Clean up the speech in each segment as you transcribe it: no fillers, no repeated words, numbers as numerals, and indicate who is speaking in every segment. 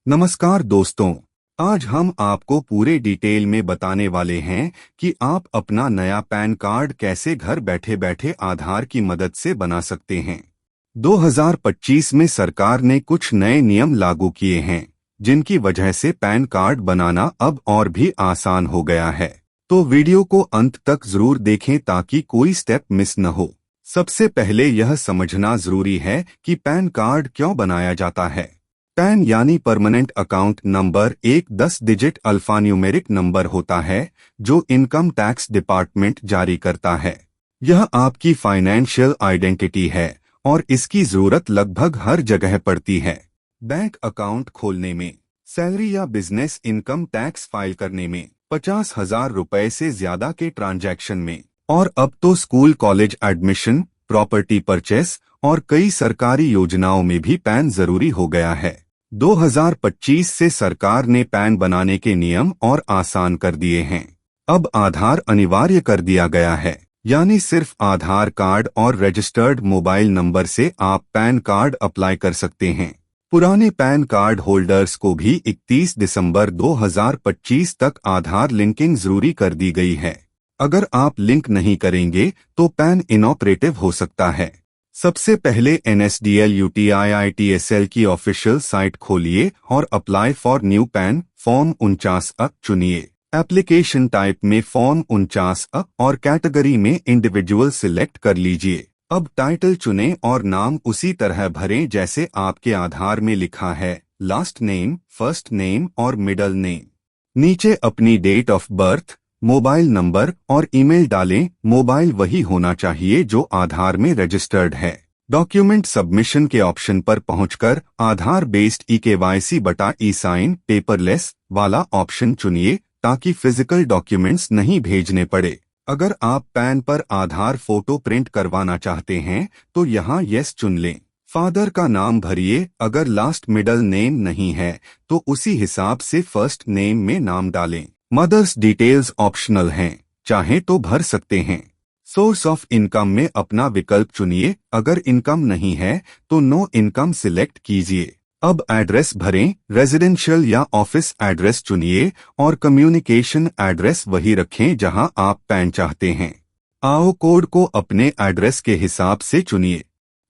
Speaker 1: नमस्कार दोस्तों। आज हम आपको पूरे डिटेल में बताने वाले हैं कि आप अपना नया पैन कार्ड कैसे घर बैठे बैठे आधार की मदद से बना सकते हैं। 2025 में सरकार ने कुछ नए नियम लागू किए हैं जिनकी वजह से पैन कार्ड बनाना अब और भी आसान हो गया है। तो वीडियो को अंत तक जरूर देखें ताकि कोई स्टेप मिस न हो। सबसे पहले यह समझना जरूरी है कि पैन कार्ड क्यों बनाया जाता है। पैन यानी परमानेंट अकाउंट नंबर एक 10 डिजिट अल्फान्यूमेरिक नंबर होता है जो इनकम टैक्स डिपार्टमेंट जारी करता है। यह आपकी फाइनेंशियल आइडेंटिटी है और इसकी जरूरत लगभग हर जगह पड़ती है। बैंक अकाउंट खोलने में, सैलरी या बिजनेस इनकम टैक्स फाइल करने में, 50,000 रुपए से ज्यादा के ट्रांजैक्शन में, और अब तो school college admission, property purchase और कई सरकारी योजनाओं में भी पैन जरूरी हो गया है। 2025 से सरकार ने पैन बनाने के नियम और आसान कर दिए हैं। अब आधार अनिवार्य कर दिया गया है, यानी सिर्फ आधार कार्ड और रजिस्टर्ड मोबाइल नंबर से आप पैन कार्ड अप्लाई कर सकते हैं। पुराने पैन कार्ड होल्डर्स को भी 31 दिसंबर 2025 तक आधार लिंकिंग जरूरी कर दी गई है। अगर आप लिंक नहीं करेंगे तो पैन इनऑपरेटिव हो सकता है। सबसे पहले NSDL UTIITSL की ऑफिशियल साइट खोलिए और apply for new pan form 49 चुनिए। एप्लीकेशन टाइप में फॉर्म 49 और कैटेगरी में इंडिविजुअल सिलेक्ट कर लीजिए। अब टाइटल चुनें और नाम उसी तरह भरें जैसे आपके आधार में लिखा है, लास्ट नेम, फर्स्ट नेम और मिडल नेम। नीचे अपनी date of birth, mobile number और ईमेल डालें। मोबाइल वही होना चाहिए जो आधार में रजिस्टर्ड है। डॉक्यूमेंट सबमिशन के ऑप्शन पर पहुंचकर आधार बेस्ड eKYC बटा ई-साइन पेपरलेस वाला ऑप्शन चुनिए ताकि फिजिकल डॉक्यूमेंट्स नहीं भेजने पड़े। अगर आप पैन पर आधार फोटो प्रिंट करवाना चाहते हैं तो यहाँ यस चुन लें। फादर का नाम भरिए। अगर लास्ट मिडल नेम नहीं है तो उसी हिसाब से फर्स्ट नेम में नाम डालें। मदर्स डिटेल्स ऑप्शनल हैं, चाहे तो भर सकते हैं। सोर्स ऑफ इनकम में अपना विकल्प चुनिए। अगर इनकम नहीं है तो नो इनकम सिलेक्ट कीजिए। अब एड्रेस भरें। रेजिडेंशियल या ऑफिस एड्रेस चुनिए और कम्युनिकेशन एड्रेस वही रखें जहां आप पैन चाहते हैं। आओ कोड को अपने एड्रेस के हिसाब से चुनिए।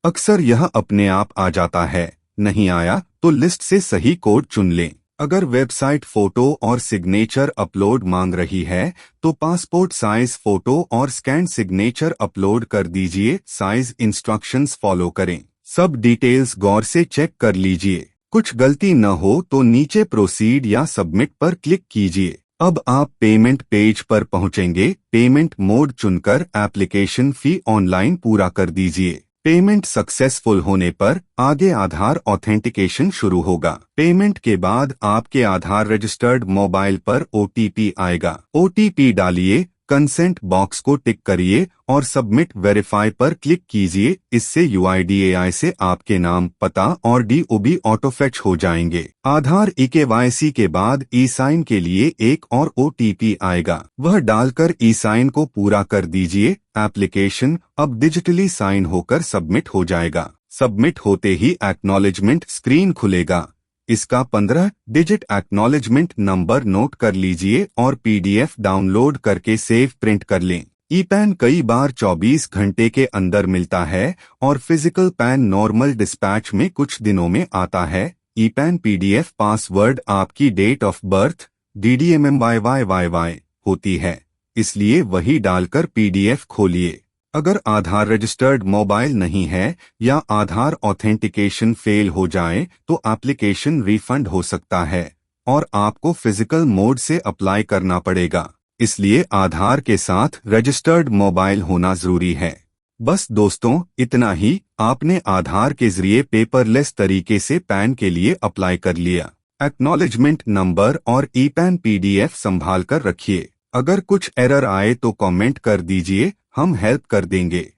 Speaker 1: अक्सर यह अपने आप आ जाता है, नहीं आया तो लिस्ट से सही कोड चुन लें। अगर वेबसाइट फोटो और सिग्नेचर अपलोड मांग रही है तो पासपोर्ट साइज फोटो और स्कैन सिग्नेचर अपलोड कर दीजिए। साइज इंस्ट्रक्शंस फॉलो करें। सब डिटेल्स गौर से चेक कर लीजिए। कुछ गलती न हो तो नीचे प्रोसीड या सबमिट पर क्लिक कीजिए। अब आप पेमेंट पेज पर पहुंचेंगे। पेमेंट मोड चुनकर एप्लीकेशन फी ऑनलाइन पूरा कर दीजिए। पेमेंट सक्सेसफुल होने पर आगे आधार ऑथेंटिकेशन शुरू होगा। पेमेंट के बाद आपके आधार रजिस्टर्ड मोबाइल पर OTP आएगा। OTP डालिए, कंसेंट बॉक्स को टिक करिए और सबमिट वेरीफाई पर क्लिक कीजिए। इससे UIDAI से आपके नाम, पता और DOB ऑटोफेच हो जाएंगे। आधार eKYC के बाद ई-साइन के लिए एक और OTP आएगा, वह डालकर ई-साइन को पूरा कर दीजिए। एप्लीकेशन अब डिजिटली साइन होकर सबमिट हो जाएगा। सबमिट होते ही एक्नॉलेजमेंट स्क्रीन खुलेगा। इसका 15 डिजिट एक्नॉलेजमेंट नंबर नोट कर लीजिए और PDF डाउनलोड करके सेव प्रिंट कर लें। ई-पैन कई बार 24 घंटे के अंदर मिलता है और फिजिकल पैन नॉर्मल डिस्पैच में कुछ दिनों में आता है। ई-पैन PDF पासवर्ड आपकी डेट ऑफ बर्थ DDMMYYYY होती है, इसलिए वही डालकर PDF खोलिए। अगर आधार रजिस्टर्ड मोबाइल नहीं है या आधार ऑथेंटिकेशन फेल हो जाए तो एप्लीकेशन रिफंड हो सकता है और आपको फिजिकल मोड से अप्लाई करना पड़ेगा। इसलिए आधार के साथ रजिस्टर्ड मोबाइल होना जरूरी है। बस दोस्तों, इतना ही। आपने आधार के जरिए पेपरलेस तरीके से पैन के लिए अप्लाई कर लिया। एक्नॉलेजमेंट नंबर और ई-पैन PDF संभाल कर रखिए। अगर कुछ एरर आए तो कमेंट कर दीजिए, हम हेल्प कर देंगे।